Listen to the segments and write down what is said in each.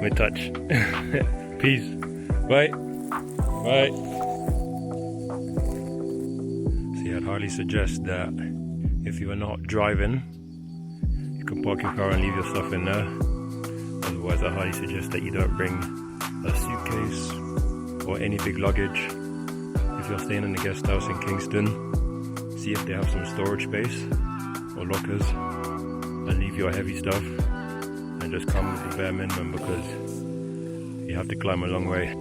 We touch. Peace. Bye. Bye. See, I'd highly suggest that if you are not driving, you can park your car and leave your stuff in there. Otherwise, I highly suggest that you don't bring a suitcase or any big luggage. If you're staying in the guest house in Kingston, see if they have some storage space or lockers, and leave your heavy stuff and just come with the bare minimum, because you have to climb a long way.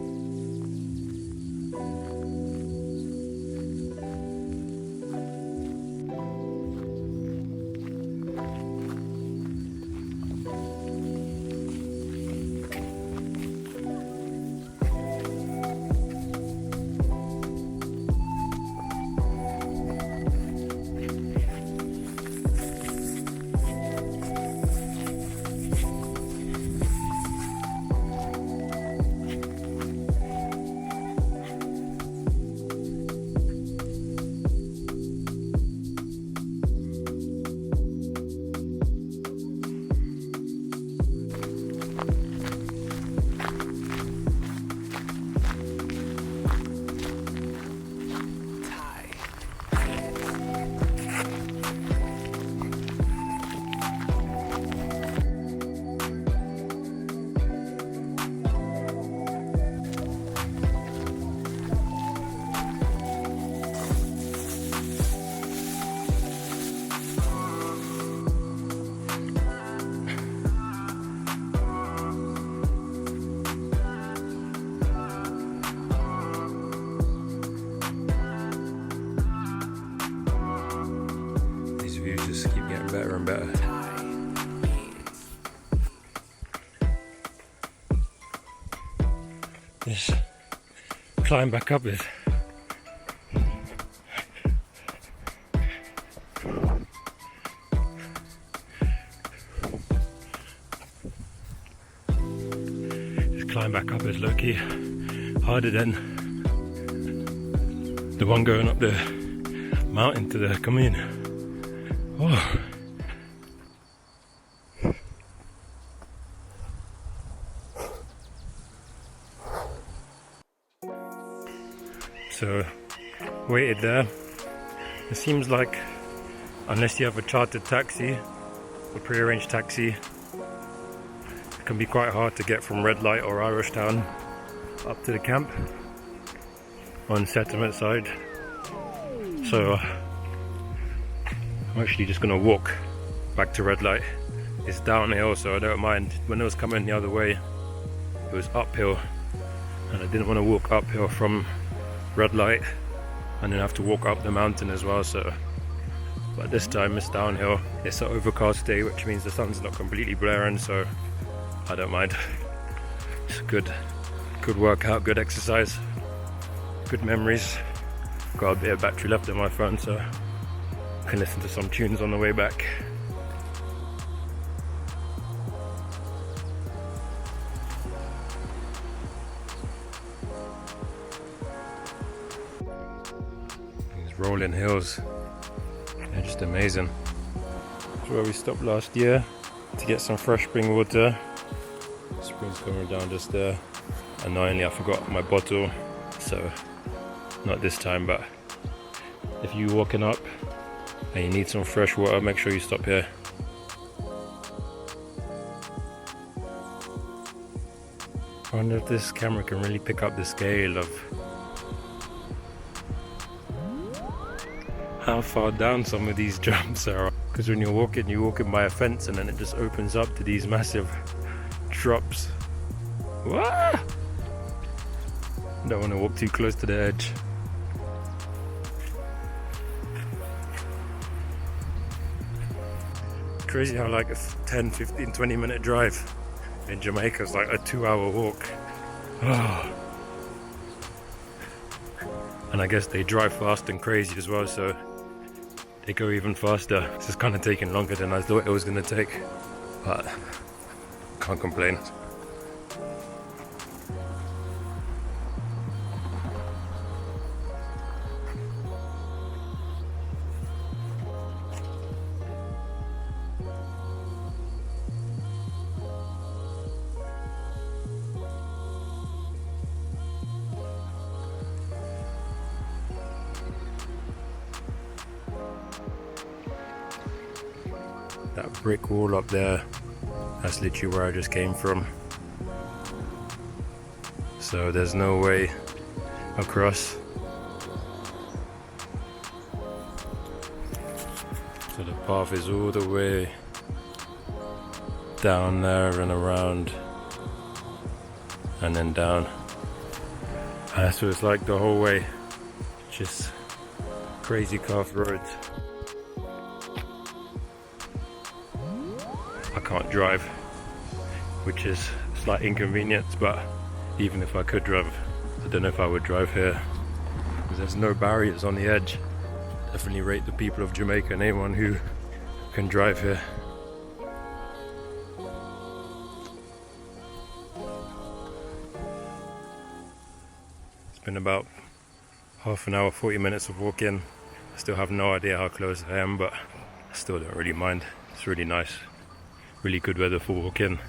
Just keep getting better and better. This climb back up is low-key harder than the one going up the mountain to the commune. Oh. So, waited there. It seems like, unless you have a chartered taxi, a pre-arranged taxi, it can be quite hard to get from Red Light or Irish Town up to the camp on settlement side. So I'm actually just gonna walk back to Red Light. It's downhill, so I don't mind. When I was coming the other way, it was uphill, and I didn't want to walk uphill from Red Light and then have to walk up the mountain as well. So, but this time it's downhill. It's an overcast day, which means the sun's not completely blaring, so I don't mind. It's a good workout, good exercise, good memories. Got a bit of battery left in my phone, so I can listen to some tunes on the way back. These rolling hills, they're just amazing. That's where we stopped last year to get some fresh spring water. Spring's coming down just there. Annoyingly, I forgot my bottle, so not this time, but if you're walking up and you need some fresh water, make sure you stop here. I wonder if this camera can really pick up the scale of how far down some of these jumps are. Because when you're walking by a fence and then it just opens up to these massive drops. Wah! Don't want to walk too close to the edge. Crazy how like a 10, 15, 20 minute drive in Jamaica is like a 2-hour walk. Oh. And I guess they drive fast and crazy as well, so they go even faster. This is kind of taking longer than I thought it was going to take, but can't complain. That brick wall up there, that's literally where I just came from. So there's no way across. So the path is all the way down there and around and then down. So it's like the whole way, just crazy carved roads. I can't drive, which is a slight inconvenience, but even if I could drive, I don't know if I would drive here, because there's no barriers on the edge. Definitely rate the people of Jamaica and anyone who can drive here. It's been about half an hour, 40 minutes of walking. I still have no idea how close I am, but I still don't really mind. It's really nice, really good weather for walking.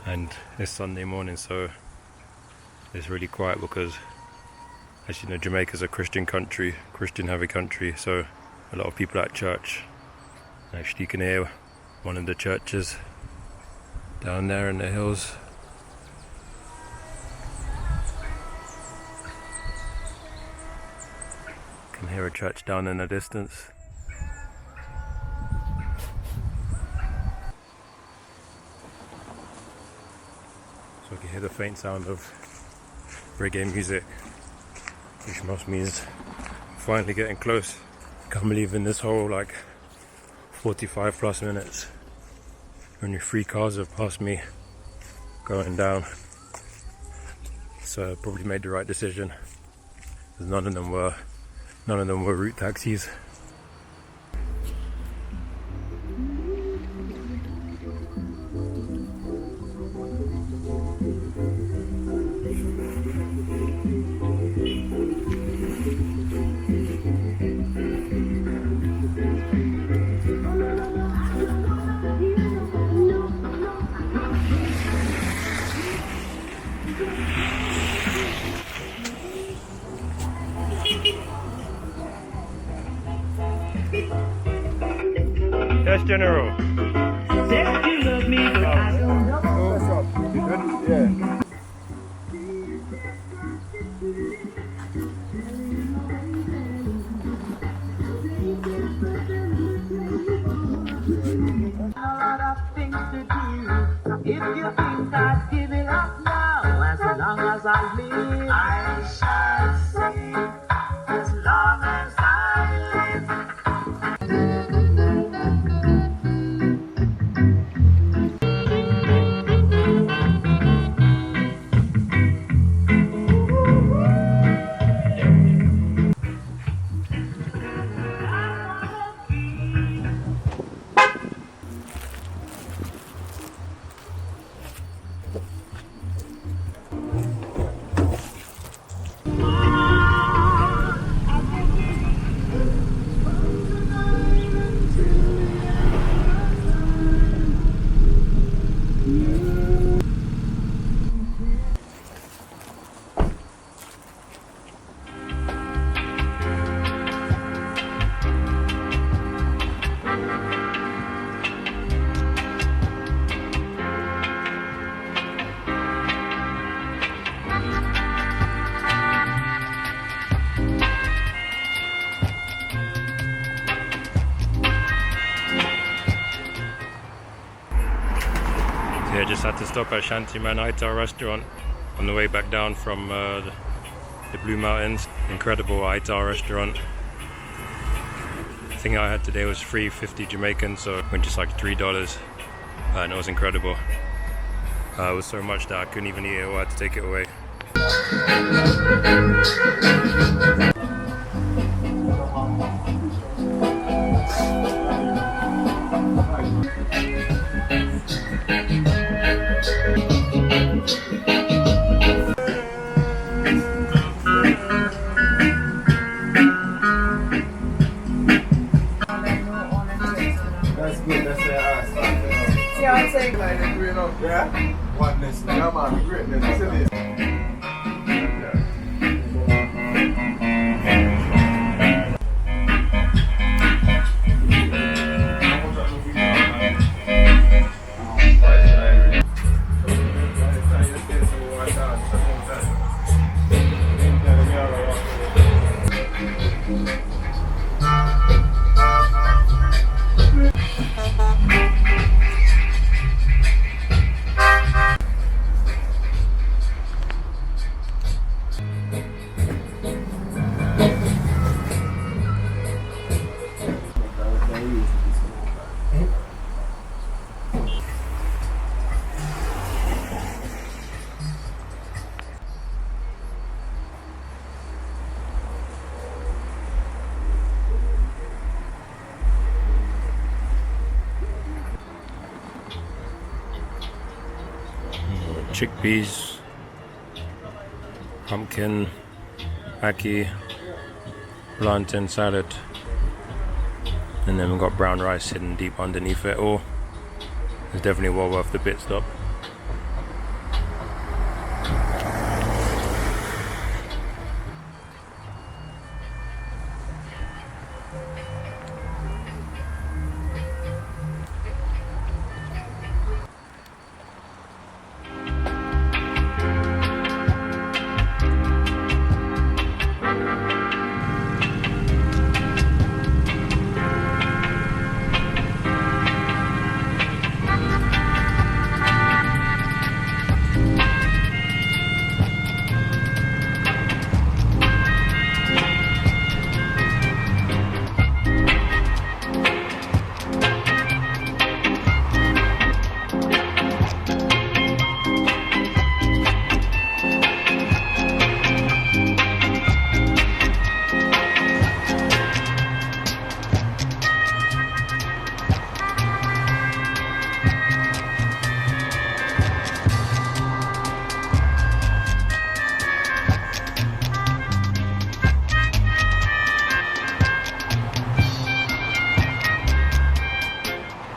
And it's Sunday morning, so it's really quiet because, as you know, Jamaica's a Christian country, Christian heavy country, so a lot of people at church. Actually, you can hear one of the churches down there in the hills. You can hear a church down in the distance. So I can hear the faint sound of reggae music, which must means I'm finally getting close. Can't believe in this whole like 45 plus minutes only 3 cars have passed me going down. So I probably made the right decision, because none of them were route taxis. Yes, General. Said you love me, but I don't know. What's up? You good? Yeah. A lot of things to do. If you think I'd give it up now, as long as I live, I shall sing. As long as I live. Yeah, just had to stop at Shanty restaurant on the way back down from the Blue Mountains. Incredible Itar restaurant. The thing I had today was $3.50 Jamaican, so it went just like $3, and it was incredible. It was so much that I couldn't even eat it, or I had to take it away. That's good. That's it. Yeah, I'll take it. Yeah? Oneness. Yeah, man. Greatness. That's it. Chickpeas, pumpkin, ackee, plantain salad, and then we've got brown rice hidden deep underneath it all. It's definitely well worth the pit stop.